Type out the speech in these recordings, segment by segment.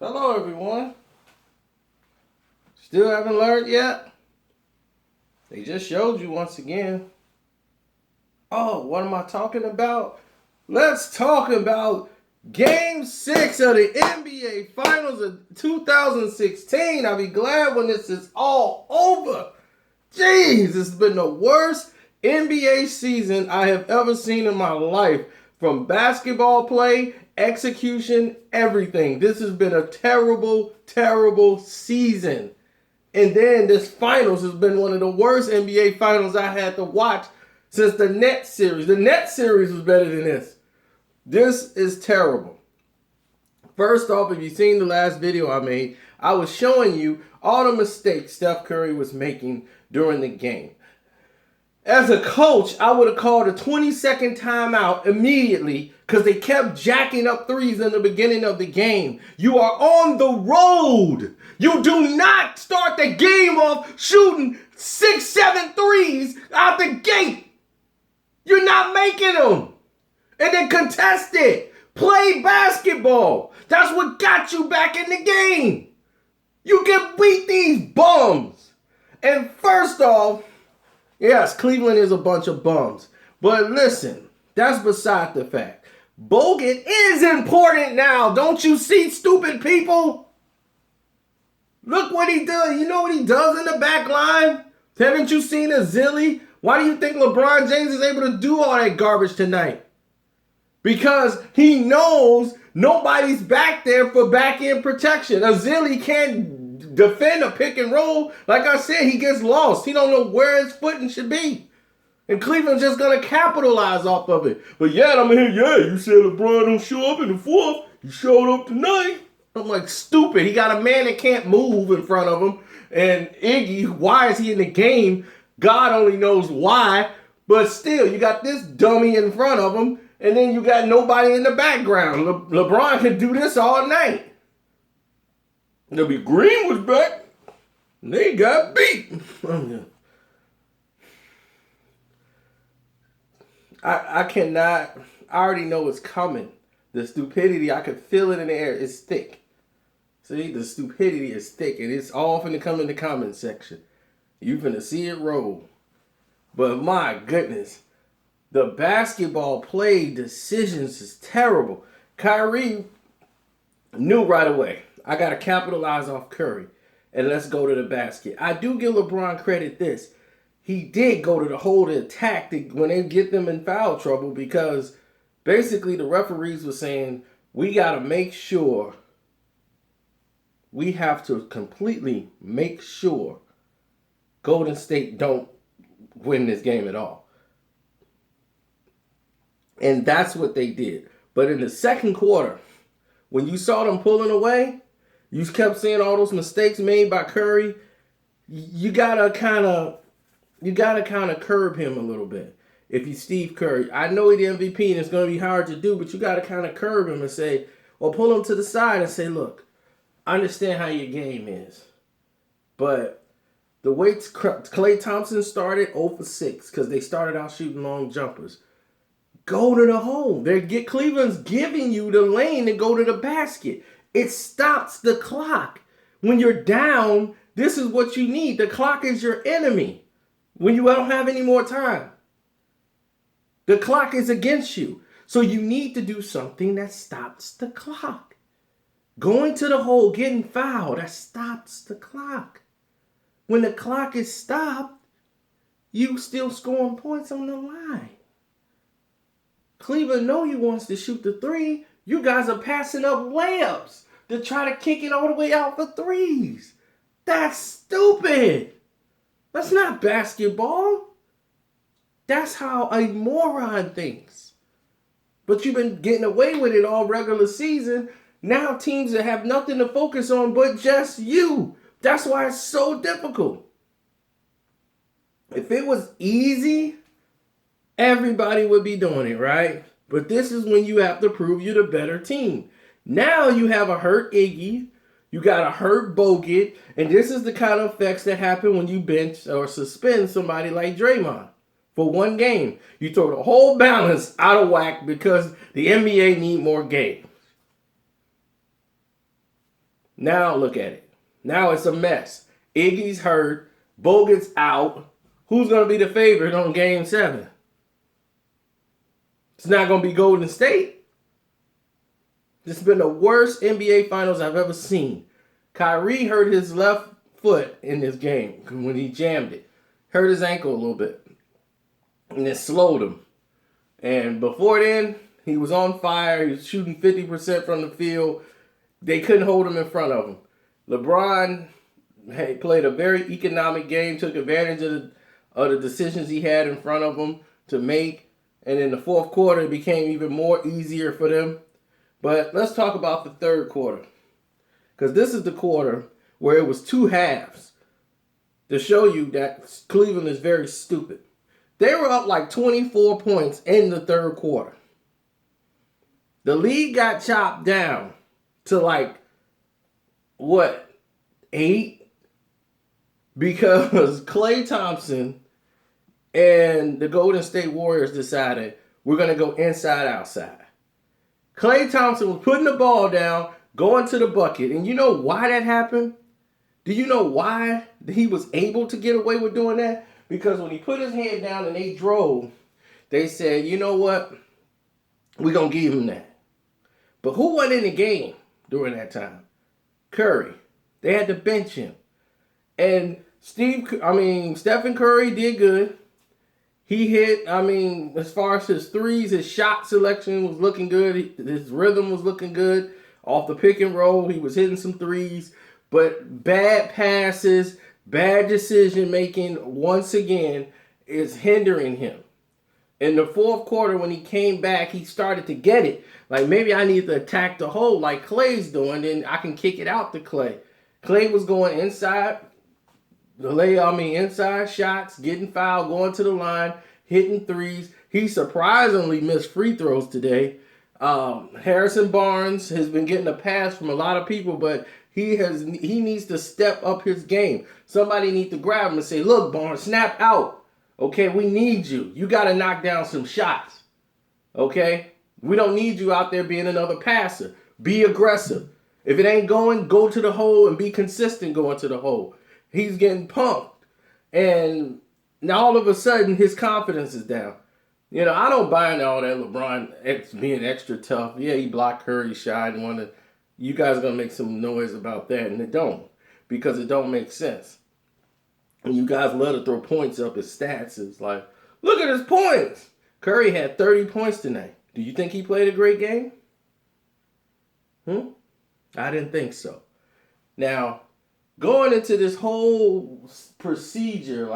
Hello, everyone. Still haven't learned yet? They just showed you once again. Oh, what am I talking about? Let's talk about Game 6 of the NBA Finals of 2016. I'll be glad when this is all over. Jeez, this has been the worst NBA season I have ever seen in my life. From basketball play, execution, everything. This has been a terrible, terrible season. And then this finals has been one of the worst NBA finals I had to watch since the Nets series. The Nets series was better than this. This is terrible. First off, if you've seen the last video I made, I was showing you all the mistakes Steph Curry was making during the game. As a coach, I would have called a 20-second timeout immediately because they kept jacking up threes in the beginning of the game. You are on the road. You do not start the game off shooting 6, 7 threes out the gate. You're not making them. And then contest it. Play basketball. That's what got you back in the game. You can beat these bums. And first off, yes, Cleveland is a bunch of bums. But listen, that's beside the fact. Bogut is important now. Don't you see, stupid people? Look what he does. You know what he does in the back line? Haven't you seen a Zilly? Why do you think LeBron James is able to do all that garbage tonight? Because he knows nobody's back there for back-end protection. A Zilly can't defend a pick and roll. Like I said, he gets lost. He don't know where his footing should be. And Cleveland's just going to capitalize off of it. But yeah, I'm here. Yeah, you said LeBron don't show up in the fourth. He showed up tonight. I'm like, stupid. He got a man that can't move in front of him. And Iggy, why is he in the game? God only knows why. But still, you got this dummy in front of him. And then you got nobody in the background. LeBron can do this all night. There'll be Green was back. And they got beat. I cannot. I already know it's coming. The stupidity, I can feel it in the air. It's thick. See, the stupidity is thick. And it's all finna come in the comment section. You finna see it roll. But my goodness. The basketball play decisions is terrible. Kyrie knew right away, I got to capitalize off Curry, and let's go to the basket. I do give LeBron credit this. He did go to the hole to attack when they get them in foul trouble because basically the referees were saying, we got to make sure, we have to completely make sure Golden State don't win this game at all. And that's what they did. But in the second quarter, when you saw them pulling away, you kept seeing all those mistakes made by Curry. You gotta kind of curb him a little bit. If you Steve Curry, I know he's the MVP and it's gonna be hard to do, but you gotta kind of curb him and say, or pull him to the side and say, look, I understand how your game is, but the way Klay Thompson started 0 for 6 because they started out shooting long jumpers. Go to the hole. Cleveland's giving you the lane to go to the basket. It stops the clock. When you're down, this is what you need. The clock is your enemy when you don't have any more time. The clock is against you. So you need to do something that stops the clock. Going to the hole, getting fouled, that stops the clock. When the clock is stopped, you still scoring points on the line. Cleveland know he wants to shoot the three. You guys are passing up layups to try to kick it all the way out for threes. That's stupid. That's not basketball. That's how a moron thinks. But you've been getting away with it all regular season. Now teams that have nothing to focus on but just you. That's why it's so difficult. If it was easy, everybody would be doing it, right? But this is when you have to prove you're the better team. Now you have a hurt Iggy, you got a hurt Bogut, and this is the kind of effects that happen when you bench or suspend somebody like Draymond for one game. You throw the whole balance out of whack because the NBA need more games. Now look at it. Now it's a mess. Iggy's hurt. Bogut's out. Who's going to be the favorite on Game 7? It's not going to be Golden State. This has been the worst NBA Finals I've ever seen. Kyrie hurt his left foot in this game when he jammed it. Hurt his ankle a little bit. And it slowed him. And before then, he was on fire. He was shooting 50% from the field. They couldn't hold him in front of him. LeBron played a very economic game, took advantage of the decisions he had in front of him to make. And in the fourth quarter, it became even more easier for them. But let's talk about the third quarter. Because this is the quarter where it was two halves to show you that Cleveland is very stupid. They were up like 24 points in the third quarter. The lead got chopped down to like, 8? Because Klay Thompson and the Golden State Warriors decided we're going to go inside outside. Klay Thompson was putting the ball down, going to the bucket. And you know why that happened? Do you know why he was able to get away with doing that? Because when he put his hand down and they drove, they said, you know what? We're going to give him that. But who wasn't in the game during that time? Curry. They had to bench him. And Stephen Curry did good. He hit, as far as his threes, his shot selection was looking good. His rhythm was looking good. Off the pick and roll, he was hitting some threes. But bad passes, bad decision making, once again, is hindering him. In the fourth quarter, when he came back, he started to get it. Like, maybe I need to attack the hole like Klay's doing, then I can kick it out to Klay. Klay was going inside. Inside shots, getting fouled, going to the line, hitting threes. He surprisingly missed free throws today. Harrison Barnes has been getting a pass from a lot of people, but he needs to step up his game. Somebody needs to grab him and say, look, Barnes, snap out. Okay, we need you. You got to knock down some shots. Okay? We don't need you out there being another passer. Be aggressive. If it ain't going, go to the hole and be consistent going to the hole. He's getting pumped. And now all of a sudden, his confidence is down. I don't buy into all that LeBron being extra tough. Yeah, he blocked Curry shot. You guys are going to make some noise about that. And it don't. Because it don't make sense. And you guys love to throw points up as stats. It's like, look at his points. Curry had 30 points tonight. Do you think he played a great game? I didn't think so. Now, going into this whole procedure,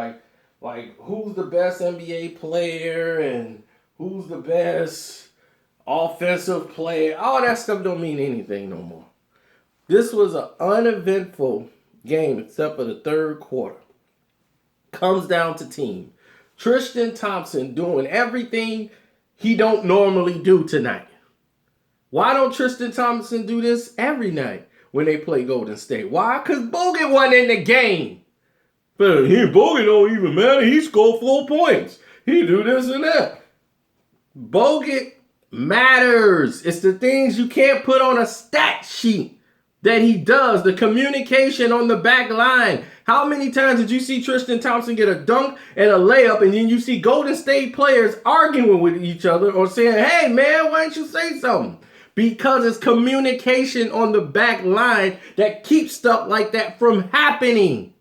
like who's the best NBA player and who's the best offensive player, all that stuff don't mean anything no more. This was an uneventful game except for the third quarter. Comes down to team. Tristan Thompson doing everything he don't normally do tonight. Why don't Tristan Thompson do this every night when they play Golden State? Why? Because Bogut wasn't in the game. But Bogut don't even matter. He scored 4 points. He do this and that. Bogut matters. It's the things you can't put on a stat sheet that he does. The communication on the back line. How many times did you see Tristan Thompson get a dunk and a layup, and then you see Golden State players arguing with each other or saying, hey, man, why don't you say something? Because it's communication on the back line that keeps stuff like that from happening.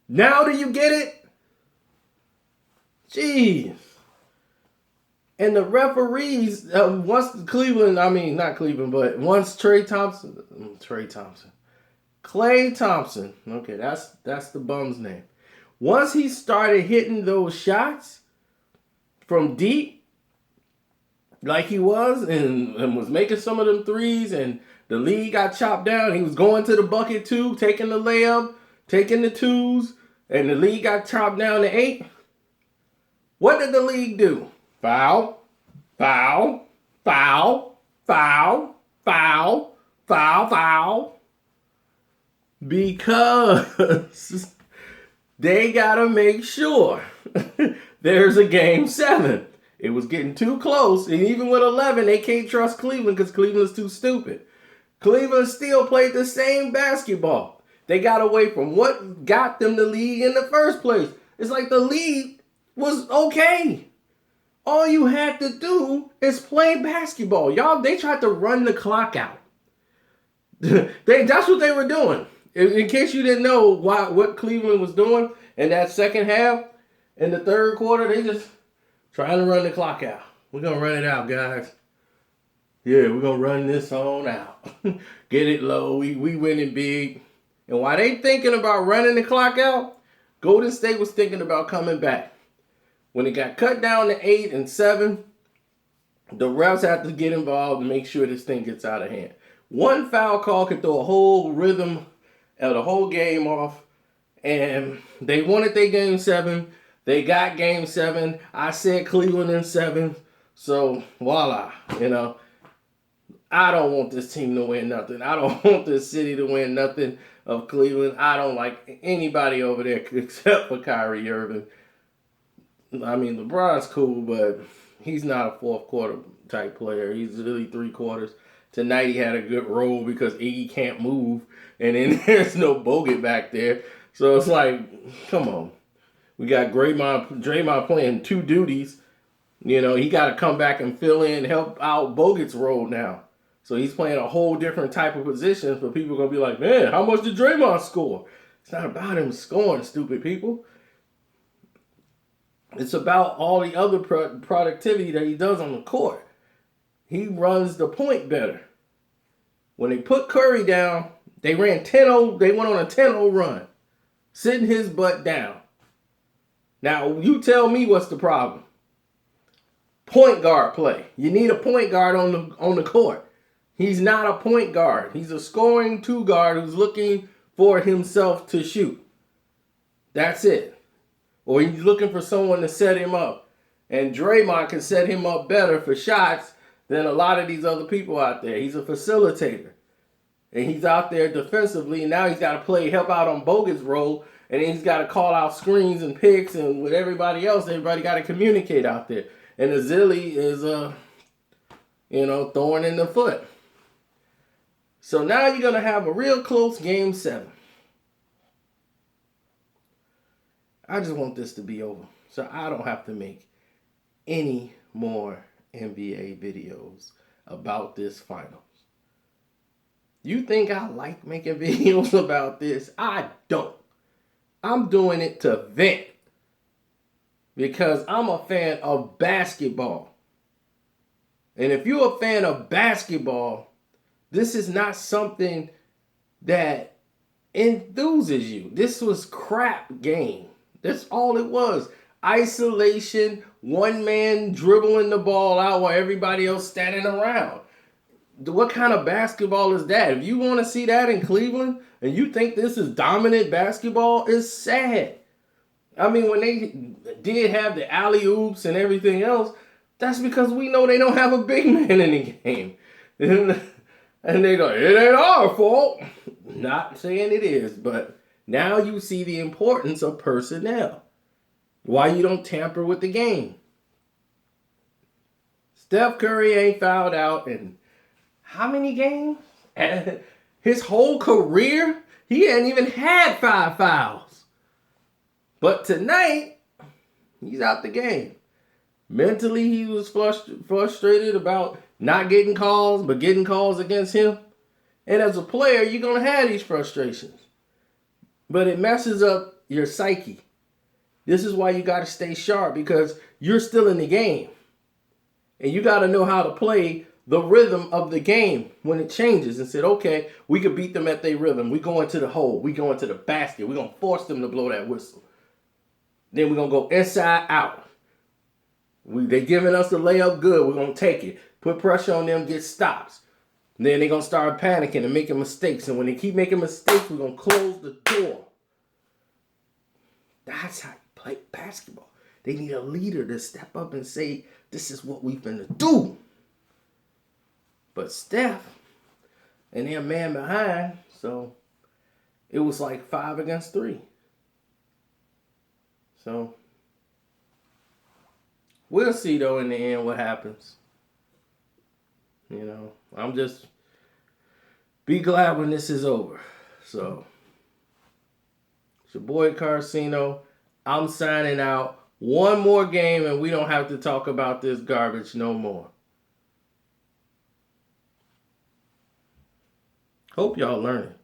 Now do you get it? Jeez. And the referees, once Klay Thompson, okay, that's the bum's name. Once he started hitting those shots from deep, like he was, and was making some of them threes, and the lead got chopped down, he was going to the bucket too, taking the layup, taking the twos, and the league got chopped down to 8. What did the league do? Foul, foul, foul, foul, foul, foul, foul. Because they got to make sure there's a game 7. It was getting too close. And even with 11, they can't trust Cleveland because Cleveland's too stupid. Cleveland still played the same basketball. They got away from what got them the league in the first place. It's like the league was okay. All you had to do is play basketball. Y'all, they tried to run the clock out. That's what they were doing. In case you didn't know what Cleveland was doing in that second half, in the third quarter, they just trying to run the clock out. We're going to run it out, guys. Yeah, we're going to run this on out. Get it low. We winning big. And while they thinking about running the clock out, Golden State was thinking about coming back. When it got cut down to 8 and 7, the refs had to get involved and make sure this thing gets out of hand. One foul call could throw a whole rhythm of the whole game off. And they wanted their game 7. They got game 7. I said Cleveland in 7. So, voila. I don't want this team to win nothing. I don't want this city to win nothing of Cleveland. I don't like anybody over there except for Kyrie Irving. I mean, LeBron's cool, but he's not a fourth quarter type player. He's really 3 quarters. Tonight he had a good role because Iggy can't move, and then there's no Bogut back there. So it's like, come on. We got Draymond playing 2 duties. He got to come back and fill in, help out Bogut's role now. So he's playing a whole different type of position, but people are going to be like, man, how much did Draymond score? It's not about him scoring, stupid people. It's about all the other productivity that he does on the court. He runs the point better. When they put Curry down, they ran 10-0. They went on a 10-0 run, sitting his butt down. Now, you tell me what's the problem. Point guard play. You need a point guard on the court. He's not a point guard. He's a scoring 2 guard who's looking for himself to shoot. That's it. Or he's looking for someone to set him up. And Draymond can set him up better for shots than a lot of these other people out there. He's a facilitator. And he's out there defensively. And now he's got to help out on Bogut's role. And then he's got to call out screens and picks. And with everybody else, everybody got to communicate out there. And Azili is, thorn in the foot. So now you're going to have a real close game 7. I just want this to be over so I don't have to make any more NBA videos about this finals. You think I like making videos about this? I don't. I'm doing it to vent because I'm a fan of basketball. And if you're a fan of basketball, this is not something that enthuses you. This was crap game. That's all it was. Isolation, one man dribbling the ball out while everybody else standing around. What kind of basketball is that? If you want to see that in Cleveland and you think this is dominant basketball, it's sad. I mean, when they did have the alley-oops and everything else, that's because we know they don't have a big man in the game. And they go, it ain't our fault. Not saying it is, but now you see the importance of personnel. Why you don't tamper with the game. Steph Curry ain't fouled out in how many games? His whole career, he hadn't even had 5 fouls. But tonight, he's out the game. Mentally, he was frustrated about not getting calls, but getting calls against him. And as a player, you're going to have these frustrations. But it messes up your psyche. This is why you got to stay sharp, because you're still in the game. And you got to know how to play the rhythm of the game when it changes and said, okay, we could beat them at their rhythm. We go into the hole. We go into the basket. We're going to force them to blow that whistle. Then we're going to go inside out. They giving us the layup good. We're going to take it. Put pressure on them, get stops. Then they're going to start panicking and making mistakes. And when they keep making mistakes, we're going to close the door. That's how you play basketball. They need a leader to step up and say, this is what we finna do. But Steph, and they're a man behind, so it was like 5 against 3. So we'll see, though, in the end what happens. You know, I'm just be glad when this is over. So, it's your boy Karceno. I'm signing out. One more game and we don't have to talk about this garbage no more. Hope y'all learning.